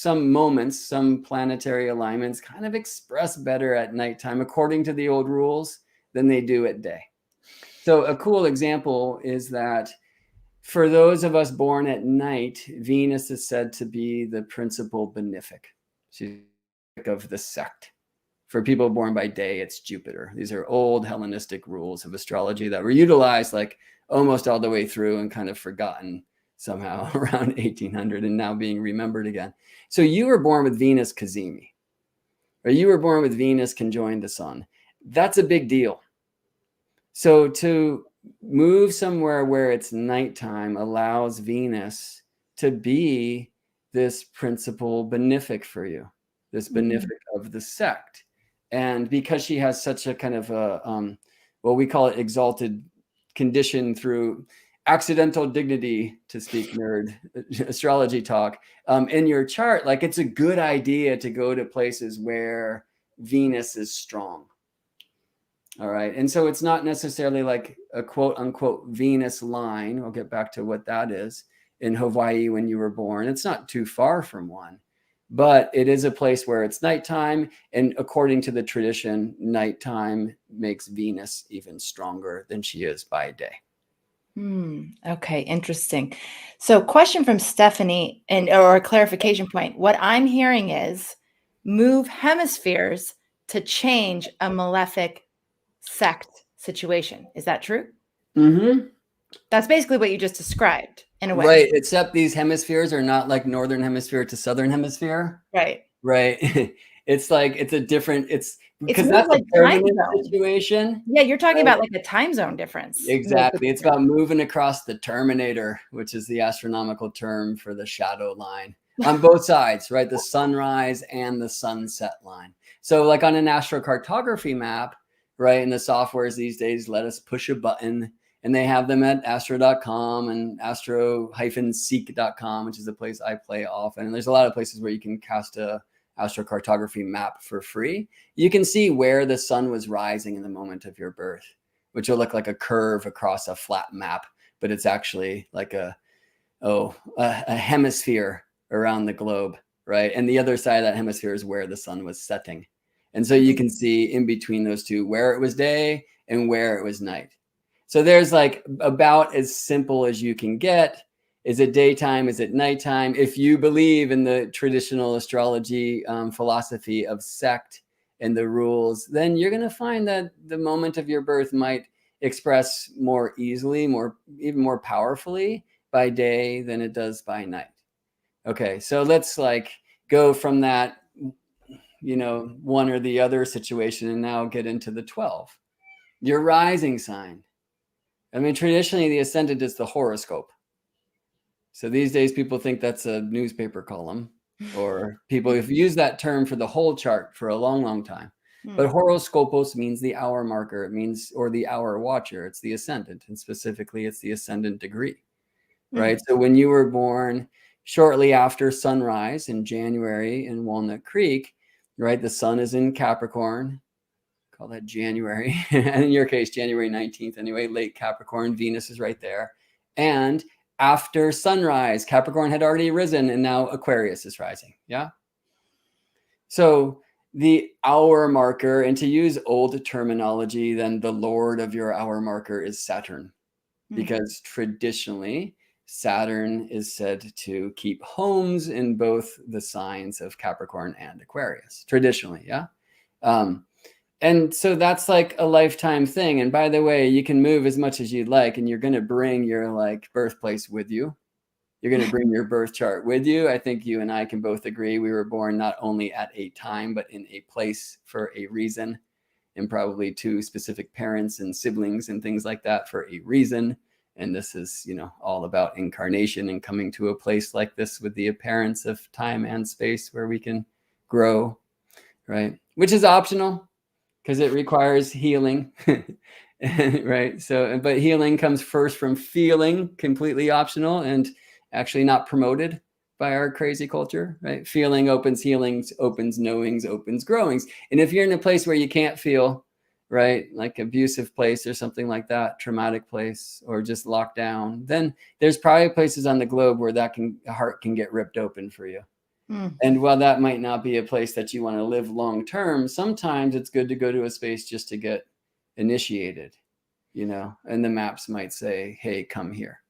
some moments, some planetary alignments kind of express better at nighttime, according to the old rules, than they do at day. So a cool example is that for those of us born at night, Venus is said to be the principal benefic. She's of the sect. For people born by day, it's Jupiter. These are old Hellenistic rules of astrology that were utilized like almost all the way through and kind of forgotten somehow around 1800 and now being remembered again. So you were born with Venus Cazimi, or you were born with Venus conjoined the sun. That's a big deal. So to move somewhere where it's nighttime allows Venus to be this principal benefic for you, this benefic of the sect. And because she has such a kind of a, well, we call it exalted condition through accidental dignity, to speak nerd astrology talk, in your chart, like it's a good idea to go to places where Venus is strong. All right. And so it's not necessarily like a quote unquote Venus line. We'll get back to what that is in Hawaii when you were born. It's not too far from one, but it is a place where it's nighttime. And according to the tradition, nighttime makes Venus even stronger than she is by day. Okay, interesting. So question from Stephanie, or a clarification point. What I'm hearing is move hemispheres to change a malefic sect situation. Is that true? Mm-hmm. That's basically what you just described in a way. Right. Except these hemispheres are not like northern hemisphere to southern hemisphere. Right. Right. It's like, it's a different, it's because more that's like a permanent situation. Yeah, you're talking Right? about like a time zone difference. Exactly. It's about moving across the terminator, which is the astronomical term for the shadow line on both sides, right? The sunrise and the sunset line. So like on an astrocartography map, right? And the softwares these days let us push a button, and they have them at astro.com and astro-seek.com, which is a place I play often. And there's a lot of places where you can cast a astrocartography map for free. You can see where the sun was rising in the moment of your birth, which will look like a curve across a flat map, but it's actually like a hemisphere around the globe, right? And the other side of that hemisphere is where the sun was setting. And so you can see in between those two where it was day and where it was night. So there's like about as simple as you can get. Is it daytime? Is it nighttime? If you believe in the traditional astrology philosophy of sect and the rules, then you're going to find that the moment of your birth might express more easily, even more powerfully by day than it does by night. Okay, so let's like go from that, one or the other situation and now get into the 12. Your rising sign. I mean, traditionally the ascendant is the horoscope. So these days people think that's a newspaper column, or people have used that term for the whole chart for a long, long time. But horoscopos means the hour marker. It means, or the hour watcher. It's the ascendant, and specifically it's the ascendant degree, right? So when you were born shortly after sunrise in January in Walnut Creek, right? The sun is in Capricorn. Call that January. And in your case, January 19th anyway, late Capricorn. Venus is right there. And after sunrise, Capricorn had already risen, and now Aquarius is rising. Yeah. So the hour marker, and to use old terminology, then the lord of your hour marker is Saturn, because traditionally Saturn is said to keep homes in both the signs of Capricorn and Aquarius, traditionally. Yeah. And so that's like a lifetime thing. And by the way, you can move as much as you'd like, and you're going to bring your like birthplace with you. You're going to bring your birth chart with you. I think you and I can both agree we were born not only at a time, but in a place for a reason, and probably to specific parents and siblings and things like that for a reason. And this is, all about incarnation and coming to a place like this with the appearance of time and space where we can grow, right? Which is optional, because it requires healing, right? So, but healing comes first from feeling, completely optional and actually not promoted by our crazy culture, right? Feeling opens healings, opens knowings, opens growings. And if you're in a place where you can't feel, right, like abusive place or something like that, traumatic place, or just locked down, then there's probably places on the globe where that heart can get ripped open for you. Mm. And while that might not be a place that you want to live long term, sometimes it's good to go to a space just to get initiated, and the maps might say, hey, come here.